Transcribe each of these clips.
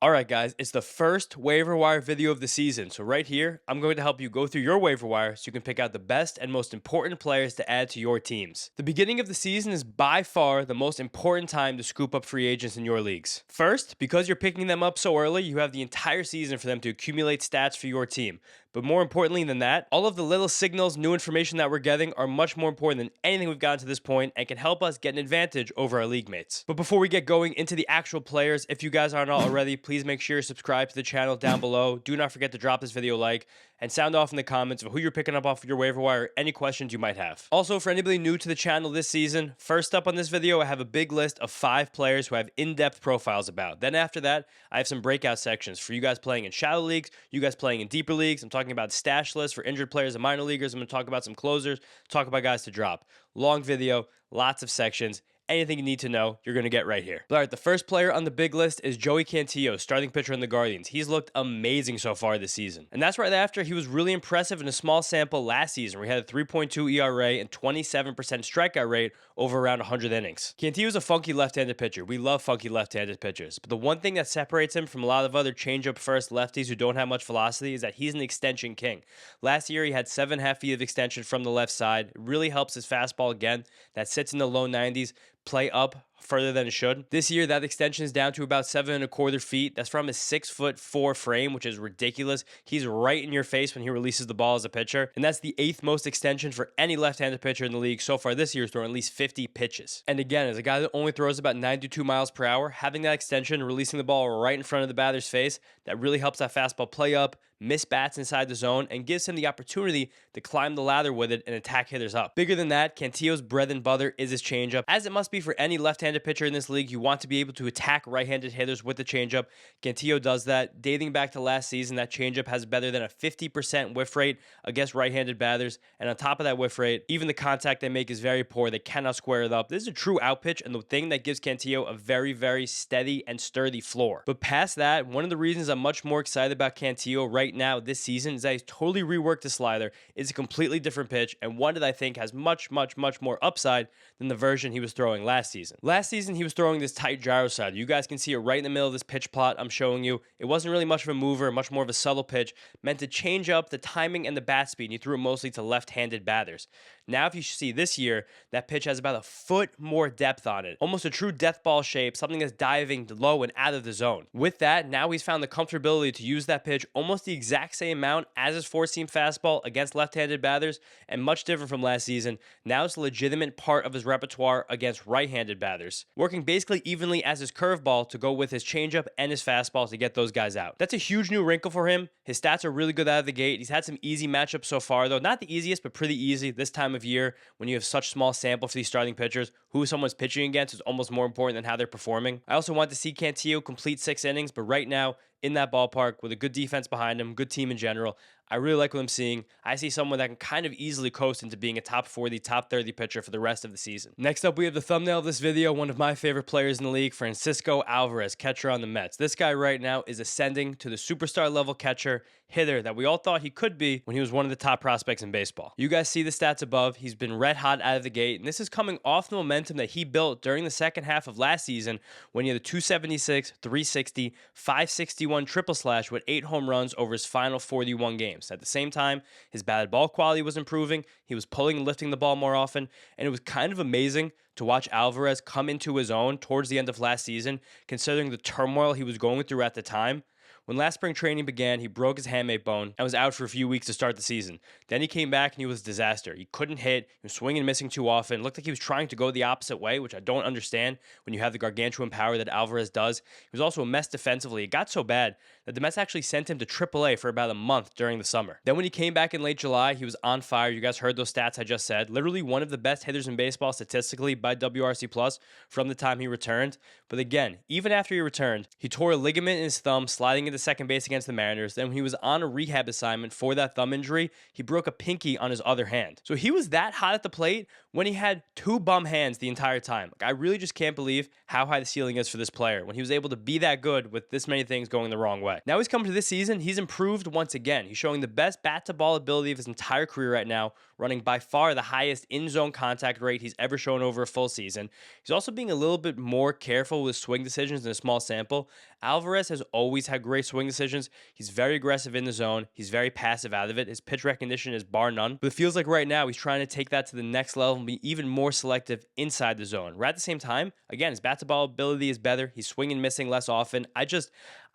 Alright guys, it's the first waiver wire video of the season, so right here, I'm going to help you go through your waiver wire so you can pick out the best and most important players to add to your teams. The beginning of the season is by far the most important time to scoop up free agents in your leagues. First, because you're picking them up so early, you have the entire season for them to accumulate stats for your team. But more importantly than that, all of the little signals, new information that we're getting are much more important than anything we've gotten to this point and can help us get an advantage over our league mates. But before we get going into the actual players, if you guys aren't already, please make sure you subscribe to the channel down below. Do not forget to drop this video a like and sound off in the comments of who you're picking up off of your waiver wire or any questions you might have. Also, for anybody new to the channel this season, first up on this video, I have a big list of 5 players who I have in-depth profiles about. Then after that, I have some breakout sections for you guys playing in shallow leagues, you guys playing in deeper leagues. I'm talking about stash lists for injured players and minor leaguers. I'm going to talk about some closers, talk about guys to drop. Long video, lots of sections. Anything you need to know, you're going to get right here. All right, the first player on the big list is Joey Cantillo, starting pitcher in the Guardians. He's looked amazing so far this season. And that's right after he was really impressive in a small sample last season, where he had a 3.2 ERA and 27% strikeout rate over around 100 innings. Cantillo's a funky left-handed pitcher. We love funky left-handed pitchers. But the one thing that separates him from a lot of other change-up first lefties who don't have much velocity is that he's an extension king. Last year, he had 7.5 feet of extension from the left side. It really helps his fastball again that sits in the low 90s play up further than it should. This year, that extension is down to about 7.25 feet. That's from his 6'4" frame, which is ridiculous. He's right in your face when he releases the ball as a pitcher, and that's the 8th most extension for any left-handed pitcher in the league so far this year, has thrown at least 50 pitches. And again, as a guy that only throws about 92 miles per hour, having that extension, releasing the ball right in front of the batter's face, that really helps that fastball play up, miss bats inside the zone, and gives him the opportunity to climb the ladder with it and attack hitters up. Bigger than that, Cantillo's bread and butter is his changeup. As it must be for any left-handed pitcher in this league, you want to be able to attack right-handed hitters with the changeup. Cantillo does that. Dating back to last season, that changeup has better than a 50% whiff rate against right-handed batters, and on top of that whiff rate, even the contact they make is very poor. They cannot square it up. This is a true out pitch, and the thing that gives Cantillo a very, very steady and sturdy floor. But past that, one of the reasons I'm much more excited about Cantillo right now this season is that he's totally reworked the slider. It's a completely different pitch, and one that I think has much more upside than the version he was throwing last season. Last season, he was throwing this tight gyro slider. You guys can see it right in the middle of this pitch plot I'm showing you. It wasn't really much of a mover, much more of a subtle pitch, meant to change up the timing and the bat speed, and he threw it mostly to left-handed batters. Now, if you see this year, that pitch has about a foot more depth on it. Almost a true death ball shape, something that's diving low and out of the zone. With that, now he's found the comfortability to use that pitch almost the exact same amount as his four-seam fastball against left-handed batters, and much different from last season. Now it's a legitimate part of his repertoire against right-handed batters, working basically evenly as his curveball to go with his changeup and his fastball to get those guys out. That's a huge new wrinkle for him. His stats are really good out of the gate. He's had some easy matchups so far, though. Not the easiest, but pretty easy this time of year when you have such small sample for these starting pitchers. Who someone's pitching against is almost more important than how they're performing. I also want to see Cantillo complete 6 innings, but right now, in that ballpark with a good defense behind him, good team in general, I really like what I'm seeing. I see someone that can kind of easily coast into being a top 40, top 30 pitcher for the rest of the season. Next up, we have the thumbnail of this video, one of my favorite players in the league, Francisco Alvarez, catcher on the Mets. This guy right now is ascending to the superstar level catcher, hitter that we all thought he could be when he was one of the top prospects in baseball. You guys see the stats above. He's been red hot out of the gate, and this is coming off the momentum that he built during the second half of last season when he had a 276, 360, 561 triple slash with 8 home runs over his final 41 games. At the same time, his batted ball quality was improving. He was pulling and lifting the ball more often, and it was kind of amazing to watch Alvarez come into his own towards the end of last season, considering the turmoil he was going through at the time. When last spring training began, he broke his hamate bone and was out for a few weeks to start the season. Then he came back and he was a disaster. He couldn't hit. He was swinging and missing too often. It looked like he was trying to go the opposite way, which I don't understand when you have the gargantuan power that Alvarez does. He was also a mess defensively. It got so bad that the Mets actually sent him to AAA for about a month during the summer. Then when he came back in late July, he was on fire. You guys heard those stats I just said. Literally one of the best hitters in baseball statistically by WRC Plus from the time he returned. But again, even after he returned, he tore a ligament in his thumb sliding batting into second base against the Mariners. Then when he was on a rehab assignment for that thumb injury, he broke a pinky on his other hand. So he was that hot at the plate when he had two bum hands the entire time. Like, I really just can't believe how high the ceiling is for this player when he was able to be that good with this many things going the wrong way. Now he's come to this season, he's improved once again. He's showing the best bat to ball ability of his entire career right now, running by far the highest in-zone contact rate he's ever shown over a full season. He's also being a little bit more careful with swing decisions in a small sample. Alvarez has always had great swing decisions. He's very aggressive in the zone. He's very passive out of it. His pitch recognition is bar none. But it feels like right now he's trying to take that to the next level and be even more selective inside the zone. Right at the same time, again, his bat to ball ability is better. He's swinging missing less often.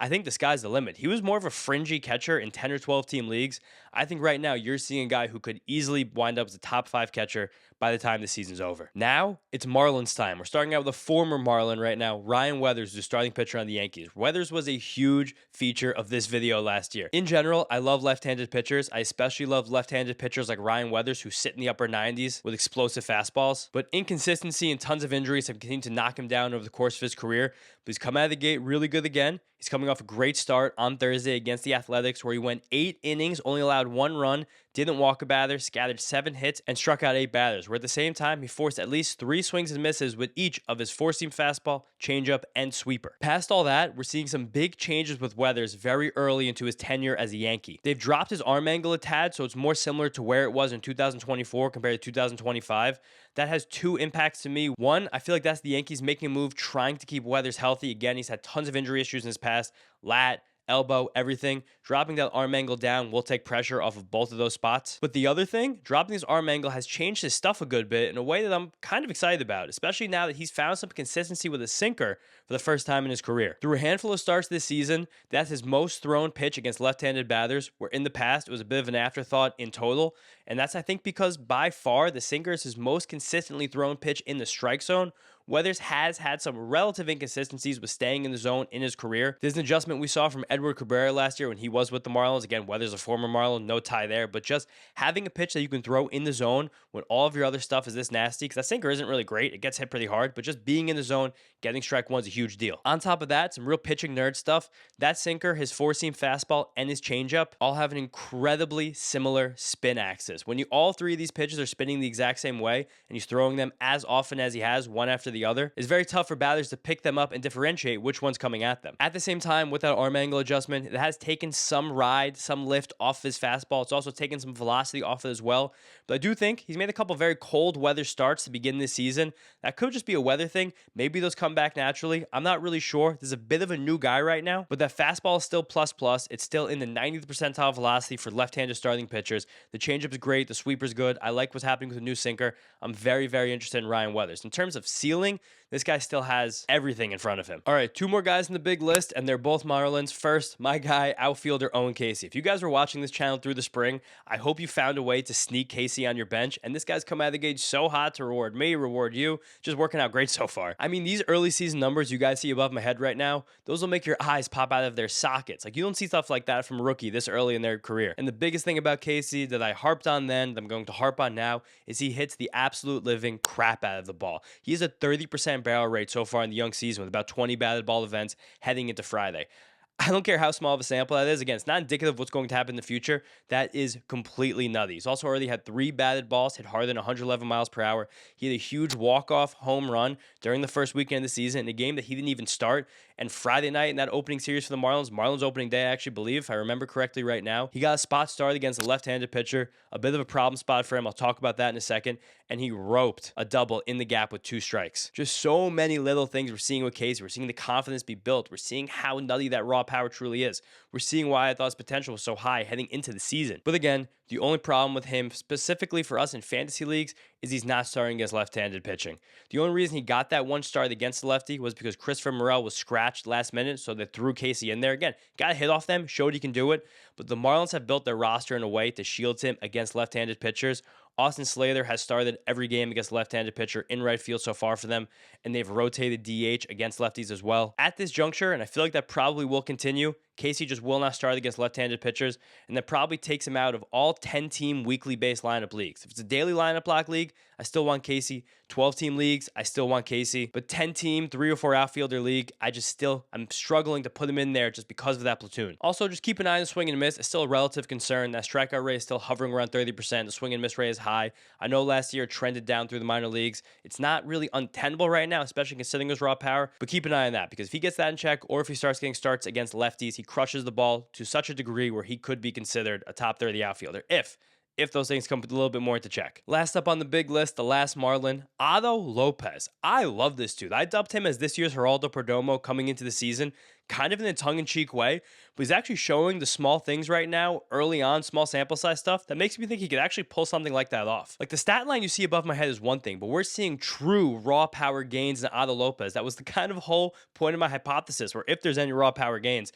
I think the sky's the limit. He was more of a fringy catcher in 10 or 12 team leagues. I think right now you're seeing a guy who could easily wind up as a top 5 catcher by the time the season's over. Now it's Marlins time. We're starting out with a former Marlin right now, Ryan Weathers, who's the starting pitcher on the Yankees. Weathers was a huge feature of this video last year. In general, I love left-handed pitchers. I especially love left-handed pitchers like Ryan Weathers, who sit in the upper 90s with explosive fastballs. But inconsistency and tons of injuries have continued to knock him down over the course of his career. But he's come out of the gate really good again. He's coming off a great start on Thursday against the Athletics, where he went 8 innings, only allowed 1 run, didn't walk a batter, scattered 7 hits, and struck out 8 batters, where at the same time, he forced at least 3 swings and misses with each of his four-seam fastball, changeup, and sweeper. Past all that, we're seeing some big changes with Weathers very early into his tenure as a Yankee. They've dropped his arm angle a tad, so it's more similar to where it was in 2024 compared to 2025. That has 2 impacts to me. One, I feel like that's the Yankees making a move, trying to keep Weathers healthy. Again, he's had tons of injury issues in his past, lat, elbow, everything. Dropping that arm angle down will take pressure off of both of those spots. But the other thing, dropping his arm angle has changed his stuff a good bit in a way that I'm kind of excited about, especially now that he's found some consistency with a sinker for the first time in his career. Through a handful of starts this season, that's his most thrown pitch against left-handed batters, where in the past it was a bit of an afterthought in total. And that's, I think, because by far the sinker is his most consistently thrown pitch in the strike zone. Weathers has had some relative inconsistencies with staying in the zone in his career. There's an adjustment we saw from Edward Cabrera last year when he was with the Marlins. Again, Weathers a former Marlin, no tie there, but just having a pitch that you can throw in the zone when all of your other stuff is this nasty, because that sinker isn't really great. It gets hit pretty hard, but just being in the zone, getting strike one is a huge deal. On top of that, some real pitching nerd stuff. That sinker, his four-seam fastball, and his changeup all have an incredibly similar spin axis. When all 3 of these pitches are spinning the exact same way, and he's throwing them as often as he has, one after the other, it's very tough for batters to pick them up and differentiate which one's coming at them. At the same time, with that arm angle adjustment, it has taken some ride, some lift off his fastball. It's also taken some velocity off it as well. But I do think he's made a couple very cold weather starts to begin this season. That could just be a weather thing. Maybe those come back naturally. I'm not really sure. There's a bit of a new guy right now, but that fastball is still plus plus. It's still in the 90th percentile velocity for left-handed starting pitchers. The changeup is great. The sweeper's good. I like what's happening with the new sinker. I'm very, very interested in Ryan Weathers. In terms of ceiling, this guy still has everything in front of him. All right, 2 more guys in the big list, and they're both Marlins. First, my guy, outfielder Owen Casey. If you guys were watching this channel through the spring, I hope you found a way to sneak Casey on your bench, and this guy's come out of the gate so hot to reward me, reward you. Just working out great so far. I mean, these early season numbers you guys see above my head right now, those will make your eyes pop out of their sockets. Like, you don't see stuff like that from a rookie this early in their career. And the biggest thing about Casey that I harped on then, that I'm going to harp on now, is he hits the absolute living crap out of the ball. He has a 30% barrel rate so far in the young season with about 20 batted ball events heading into Friday. I don't care how small of a sample that is. Again, it's not indicative of what's going to happen in the future. That is completely nutty. He's also already had 3 batted balls hit harder than 111 miles per hour. He had a huge walk-off home run during the first weekend of the season in a game that he didn't even start. And Friday night in that opening series for the Marlins opening day, I actually believe, if I remember correctly right now, he got a spot start against a left-handed pitcher, a bit of a problem spot for him. I'll talk about that in a second. And he roped a double in the gap with 2 strikes. Just so many little things we're seeing with Casey. We're seeing the confidence be built. We're seeing how nutty that raw power truly is. We're seeing why I thought his potential was so high heading into the season. But again, the only problem with him, specifically for us in fantasy leagues, is he's not starting against left-handed pitching. The only reason he got that one start against the lefty was because Christopher Morel was scratched last minute, so they threw Casey in there. Again, got a hit off them, showed he can do it, but the Marlins have built their roster in a way to shield him against left-handed pitchers. Austin Slater has started every game against left-handed pitcher in right field so far for them, and they've rotated DH against lefties as well. At this juncture, and I feel like that probably will continue, Casey just will not start against left-handed pitchers, and that probably takes him out of all 10-team weekly-based lineup leagues. If it's a daily lineup lock league, I still want Casey. 12-team leagues, I still want Casey. But 10-team, 3 or 4 outfielder league, I'm struggling to put him in there just because of that platoon. Also, just keep an eye on the swing and miss. It's still a relative concern. That strikeout rate is still hovering around 30%. The swing and miss rate is high. I know last year it trended down through the minor leagues. It's not really untenable right now, especially considering his raw power, but keep an eye on that because if he gets that in check or if he starts getting starts against lefties, he crushes the ball to such a degree where he could be considered a top 30 outfielder if those things come a little bit more into check. Last up on the big list, the last Marlin, Otto Lopez. I love this dude. I dubbed him as this year's Geraldo Perdomo coming into the season, kind of in a tongue-in-cheek way, but he's actually showing the small things right now, early on, small sample size stuff, that makes me think he could actually pull something like that off. Like the stat line you see above my head is one thing, but we're seeing true raw power gains in Otto Lopez. That was the kind of whole point of my hypothesis, where if there's any raw power gains,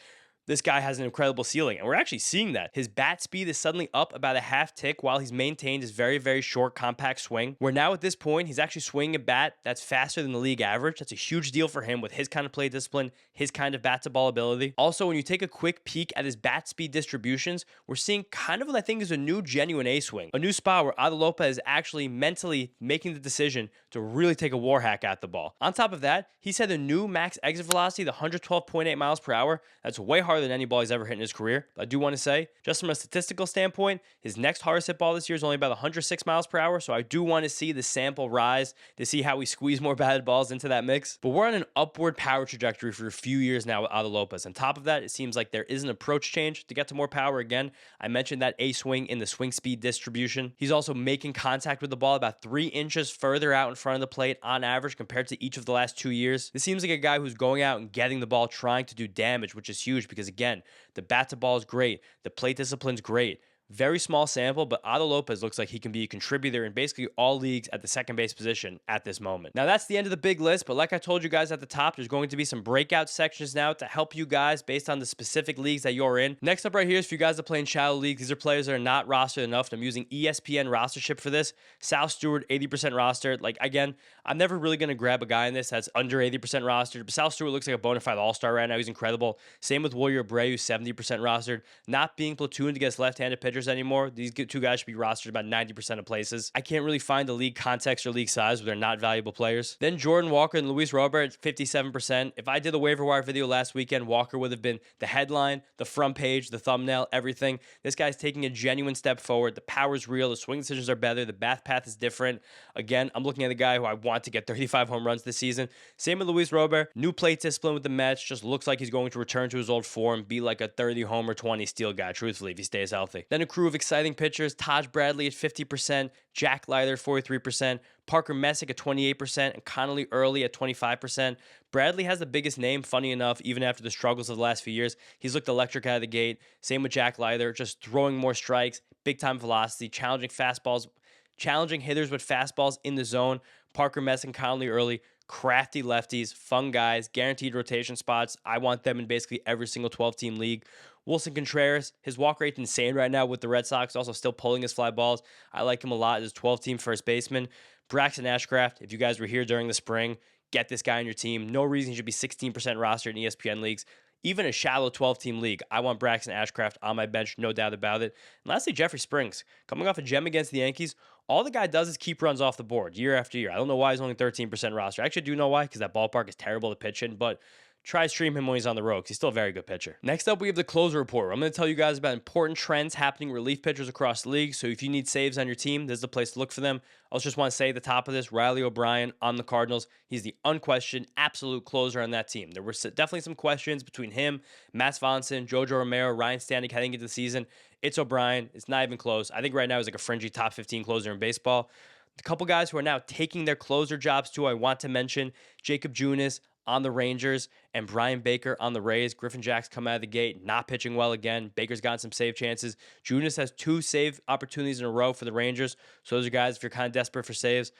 this guy has an incredible ceiling, and we're actually seeing that. His bat speed is suddenly up about a half tick while he's maintained his very, very short, compact swing, where now at this point, he's actually swinging a bat that's faster than the league average. That's a huge deal for him with his kind of play discipline, his kind of bat-to-ball ability. Also, when you take a quick peek at his bat speed distributions, we're seeing kind of what I think is a new genuine A-swing, a new spot where Otto Lopez is actually mentally making the decision to really take a war hack at the ball. On top of that, he's had the new max exit velocity, the 112.8 miles per hour. That's way harder than any ball he's ever hit in his career. But I do want to say, just from a statistical standpoint, his next hardest hit ball this year is only about 106 miles per hour. So I do want to see the sample rise to see how we squeeze more batted balls into that mix. But we're on an upward power trajectory for a few years now with Otto Lopez. On top of that, it seems like there is an approach change to get to more power again. I mentioned that A swing in the swing speed distribution. He's also making contact with the ball about 3 inches further out in front of the plate on average compared to each of the last 2 years. This seems like a guy who's going out and getting the ball, trying to do damage, which is huge because, again, the bat to ball is great. The plate discipline's great. Very small sample, but Otto Lopez looks like he can be a contributor in basically all leagues at the second base position at this moment. Now, that's the end of the big list, but like I told you guys at the top, there's going to be some breakout sections now to help you guys based on the specific leagues that you're in. Next up right here is for you guys that play in shallow leagues. These are players that are not rostered enough. I'm using ESPN rostership for this. Sal Stewart, 80% rostered. Like, again, I'm never really going to grab a guy in this that's under 80% rostered, but Sal Stewart looks like a bona fide all-star right now. He's incredible. Same with Wilyer Bray, who's 70% rostered. Not being platooned against left-handed pitchers anymore. These two guys should be rostered about 90% of places. I can't really find the league context or league size where they're not valuable players. Then Jordan Walker and Luis Robert, 57%. If I did the waiver wire video last weekend, Walker would have been the headline, the front page, the thumbnail, everything. This guy's taking a genuine step forward. The power's real. The swing decisions are better. The bat path is different. Again, I'm looking at the guy who I want to get 35 home runs this season. Same with Luis Robert. New plate discipline with the Mets. Just looks like he's going to return to his old form, be like a 30 homer, 20 steal guy, truthfully, if he stays healthy. Then a crew of exciting pitchers. Taj Bradley at 50%, Jack Leiter 43%, Parker Messick at 28%, and Connolly Early at 25%. Bradley has the biggest name, funny enough, even after the struggles of the last few years. He's looked electric out of the gate. Same with Jack Leiter, just throwing more strikes, big-time velocity, challenging hitters with fastballs in the zone. Parker Messick and Connolly Early, crafty lefties, fun guys, guaranteed rotation spots. I want them in basically every single 12-team league. Wilson Contreras, his walk rate's insane right now with the Red Sox, also still pulling his fly balls. I like him a lot as 12-team first baseman. Braxton Ashcraft, if you guys were here during the spring, get this guy on your team. No reason he should be 16% rostered in ESPN leagues. Even a shallow 12-team league, I want Braxton Ashcraft on my bench, no doubt about it. And lastly, Jeffrey Springs, coming off a gem against the Yankees. All the guy does is keep runs off the board year after year. I don't know why he's only 13% roster. I actually do know why, because that ballpark is terrible to pitch in, but try stream him when he's on the road because he's still a very good pitcher. Next up, we have the closer report. I'm going to tell you guys about important trends happening relief pitchers across the league. So if you need saves on your team, this is the place to look for them. I also just want to say at the top of this, Riley O'Brien on the Cardinals. He's the unquestioned absolute closer on that team. There were definitely some questions between him, Matt Swanson, Jojo Romero, Ryan Stanek heading into the season. It's O'Brien. It's not even close. I think right now he's like a fringy top 15 closer in baseball. A couple guys who are now taking their closer jobs too, I want to mention Jacob Junis on the Rangers and Brian Baker on the Rays. Griffin Jack's come out of the gate, not pitching well again. Baker's gotten some save chances. Junis has 2 save opportunities in a row for the Rangers. So those are guys, if you're kind of desperate for saves,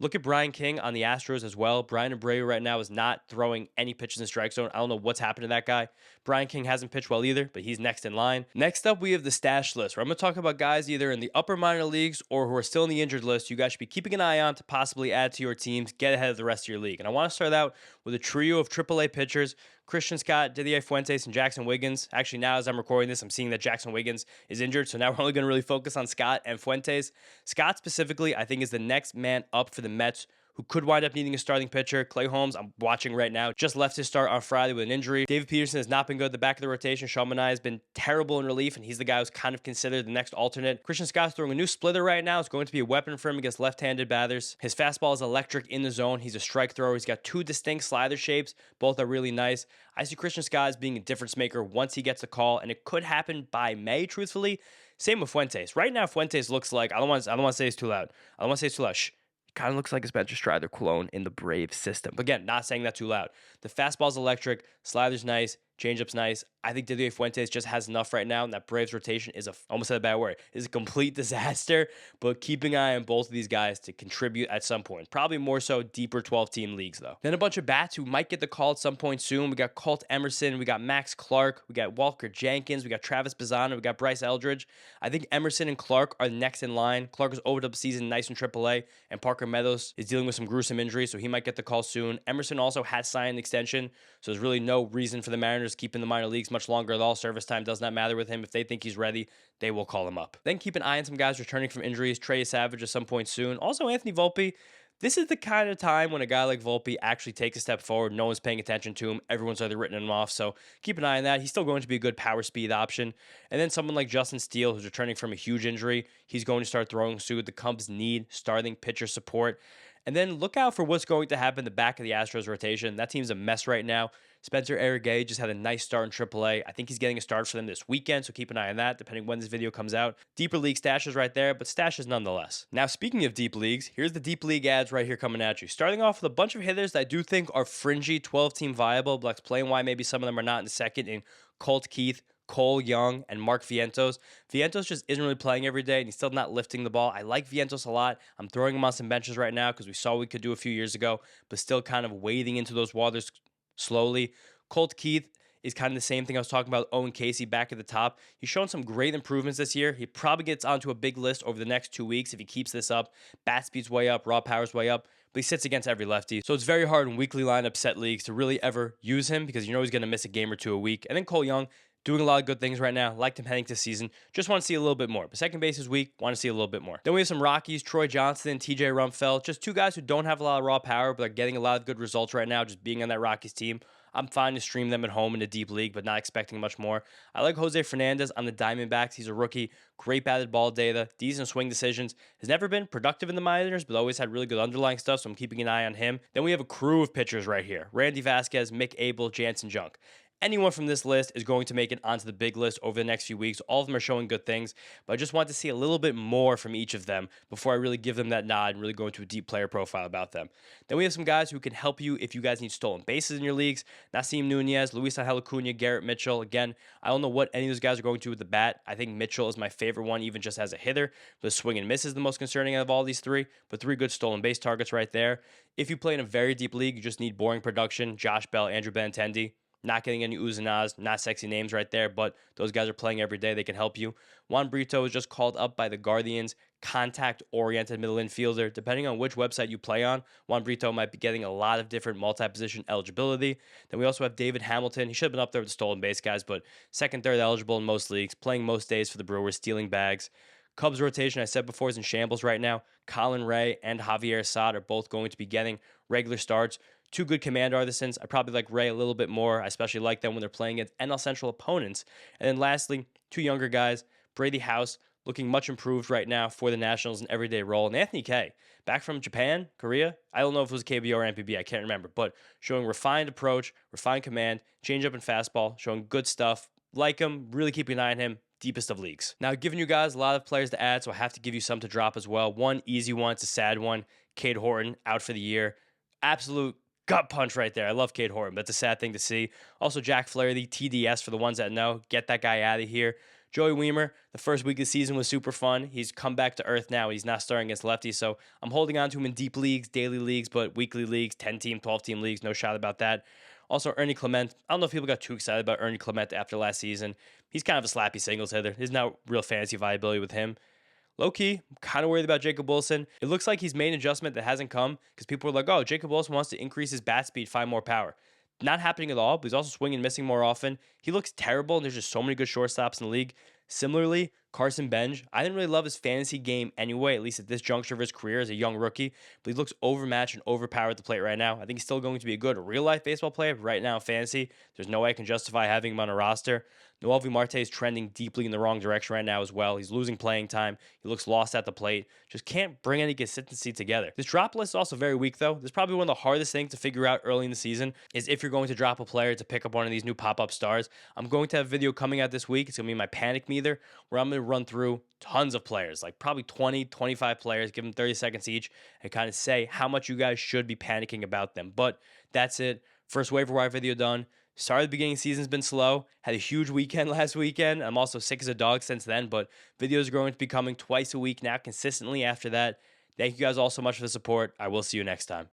Look at Brian King on the Astros as well. Brian Abreu right now is not throwing any pitches in the strike zone. I don't know what's happened to that guy. Brian King hasn't pitched well either, but he's next in line. Next up, we have the stash list, where I'm going to talk about guys either in the upper minor leagues or who are still in the injured list you guys should be keeping an eye on to possibly add to your teams, get ahead of the rest of your league. And I want to start out with a trio of AAA pitchers: Christian Scott, Didier Fuentes, and Jackson Wiggins. Actually, now as I'm recording this, I'm seeing that Jackson Wiggins is injured, so now we're only going to really focus on Scott and Fuentes. Scott specifically, I think, is the next man up for the Mets, who could wind up needing a starting pitcher. Clay Holmes, I'm watching right now, just left his start on Friday with an injury. David Peterson has not been good at the back of the rotation. Sean Manaea has been terrible in relief, and he's the guy who's kind of considered the next alternate. Christian Scott's throwing a new splitter right now. It's going to be a weapon for him against left-handed batters. His fastball is electric in the zone. He's a strike thrower. He's got two distinct slider shapes. Both are really nice. I see Christian Scott as being a difference maker once he gets a call, and it could happen by May, truthfully. Same with Fuentes. Right now, Fuentes looks like, I don't want to say it's too loud. I don't want to say it's too loud. Shh. Kind of looks like a Spencer Strider clone in the Brave system. But again, not saying that too loud. The fastball's electric, slider's nice, changeup's nice. I think Didier Fuentes just has enough right now, and that Braves rotation is almost said a bad word, is a complete disaster. But keeping an eye on both of these guys to contribute at some point. Probably more so deeper 12-team leagues, though. Then a bunch of bats who might get the call at some point soon. We got Colt Emerson, we got Max Clark, we got Walker Jenkins, we got Travis Bazzana, we got Bryce Eldridge. I think Emerson and Clark are next in line. Clark has opened up the season nice in AAA, and Parker Meadows is dealing with some gruesome injuries, so he might get the call soon. Emerson also has signed an extension, so there's really no reason for the Mariners keeping the minor leagues much longer at all. Service time does not matter with him. If they think he's ready, they will call him up. Then keep an eye on some guys returning from injuries. Trey Savage at some point soon. Also, Anthony Volpe. This is the kind of time when a guy like Volpe actually takes a step forward. No one's paying attention to him. Everyone's either written him off, so keep an eye on that. He's still going to be a good power speed option. And then someone like Justin Steele, who's returning from a huge injury. He's going to start throwing soon. The Cubs need starting pitcher support. And then look out for what's going to happen in the back of the Astros rotation. That team's a mess right now. Spencer Arrigay just had a nice start in AAA. I think he's getting a start for them this weekend, so keep an eye on that, depending when this video comes out. Deeper league stashes right there, but stashes nonetheless. Now, speaking of deep leagues, here's the deep league ads right here coming at you. Starting off with a bunch of hitters that I do think are fringy 12-team viable, but explain why maybe some of them are not in the second, in Colt Keith, Cole Young, and Mark Vientos. Vientos just isn't really playing every day, and he's still not lifting the ball. I like Vientos a lot. I'm throwing him on some benches right now because we saw what we could do a few years ago, but still kind of wading into those waters slowly. Colt Keith is kind of the same thing I was talking about Owen Casey back at the top. He's shown some great improvements this year. He probably gets onto a big list over the next 2 weeks if he keeps this up. Bat speed's way up, raw power's way up, but he sits against every lefty. So it's very hard in weekly lineup set leagues to really ever use him because you know he's going to miss a game or two a week. And then Cole Young, doing a lot of good things right now. Liked him heading to season. Just want to see a little bit more. But second base is weak. Want to see a little bit more. Then we have some Rockies, Troy Johnston, TJ Rumfeld. Just two guys who don't have a lot of raw power, but are getting a lot of good results right now just being on that Rockies team. I'm fine to stream them at home in a deep league, but not expecting much more. I like Jose Fernandez on the Diamondbacks. He's a rookie. Great batted ball data. Decent swing decisions. Has never been productive in the minors, but always had really good underlying stuff, so I'm keeping an eye on him. Then we have a crew of pitchers right here. Randy Vasquez, Mick Abel, Jansen Junk. Anyone from this list is going to make it onto the big list over the next few weeks. All of them are showing good things, but I just want to see a little bit more from each of them before I really give them that nod and really go into a deep player profile about them. Then we have some guys who can help you if you guys need stolen bases in your leagues. Nasim Nunez, Luis Angel Acuna, Garrett Mitchell. Again, I don't know what any of those guys are going to do with the bat. I think Mitchell is my favorite one, even just as a hitter. The swing and miss is the most concerning out of all these three, but three good stolen base targets right there. If you play in a very deep league, you just need boring production. Josh Bell, Andrew Benintendi. Not getting any oohs and ahs, not sexy names right there, but those guys are playing every day. They can help you. Juan Brito was just called up by the Guardians, contact-oriented middle infielder. Depending on which website you play on, Juan Brito might be getting a lot of different multi-position eligibility. Then we also have David Hamilton. He should have been up there with the stolen base guys, but second, third eligible in most leagues, playing most days for the Brewers, stealing bags. Cubs rotation, I said before, is in shambles right now. Colin Ray and Javier Assad are both going to be getting regular starts. Two good command artisans. I probably like Ray a little bit more. I especially like them when they're playing against NL Central opponents. And then lastly, two younger guys. Brady House, looking much improved right now for the Nationals in everyday role. And Anthony Kay, back from Japan, Korea. I don't know if it was KBO or MPB. I can't remember. But showing refined approach, refined command, changeup and fastball, showing good stuff. Like him, really keeping an eye on him. Deepest of leagues. Now, giving you guys a lot of players to add, so I have to give you some to drop as well. One easy one, it's a sad one. Cade Horton, out for the year. Absolute gut punch right there. I love Cade Horton, but it's a sad thing to see. Also, Jack Flaherty, TDS for the ones that know. Get that guy out of here. Joey Weimer, the first week of the season was super fun. He's come back to earth now. He's not starting against lefties, so I'm holding on to him in deep leagues, daily leagues, but weekly leagues, 10-team, 12-team leagues, no shot about that. Also, Ernie Clement. I don't know if people got too excited about Ernie Clement after last season. He's kind of a slappy singles hitter. There's no real fantasy viability with him. Low key, I'm kind of worried about Jacob Wilson. It looks like he's made an adjustment that hasn't come because people are like, oh, Jacob Wilson wants to increase his bat speed, find more power. Not happening at all, but he's also swinging and missing more often. He looks terrible, and there's just so many good shortstops in the league. Similarly, Carson Benj, I didn't really love his fantasy game anyway, at least at this juncture of his career as a young rookie, but he looks overmatched and overpowered at the plate right now. I think he's still going to be a good real-life baseball player, but right now in fantasy, there's no way I can justify having him on a roster. Noelvi Marte is trending deeply in the wrong direction right now as well. He's losing playing time. He looks lost at the plate. Just can't bring any consistency together. This drop list is also very weak, though. This is probably one of the hardest things to figure out early in the season is if you're going to drop a player to pick up one of these new pop-up stars. I'm going to have a video coming out this week. It's going to be my panic meter, where I'm going to run through tons of players, like probably 20, 25 players, give them 30 seconds each, and kind of say how much you guys should be panicking about them. But that's it. First waiver wire video done. Sorry the beginning of the season's been slow. Had a huge weekend last weekend. I'm also sick as a dog since then, but videos are going to be coming twice a week now consistently after that. Thank you guys all so much for the support. I will see you next time.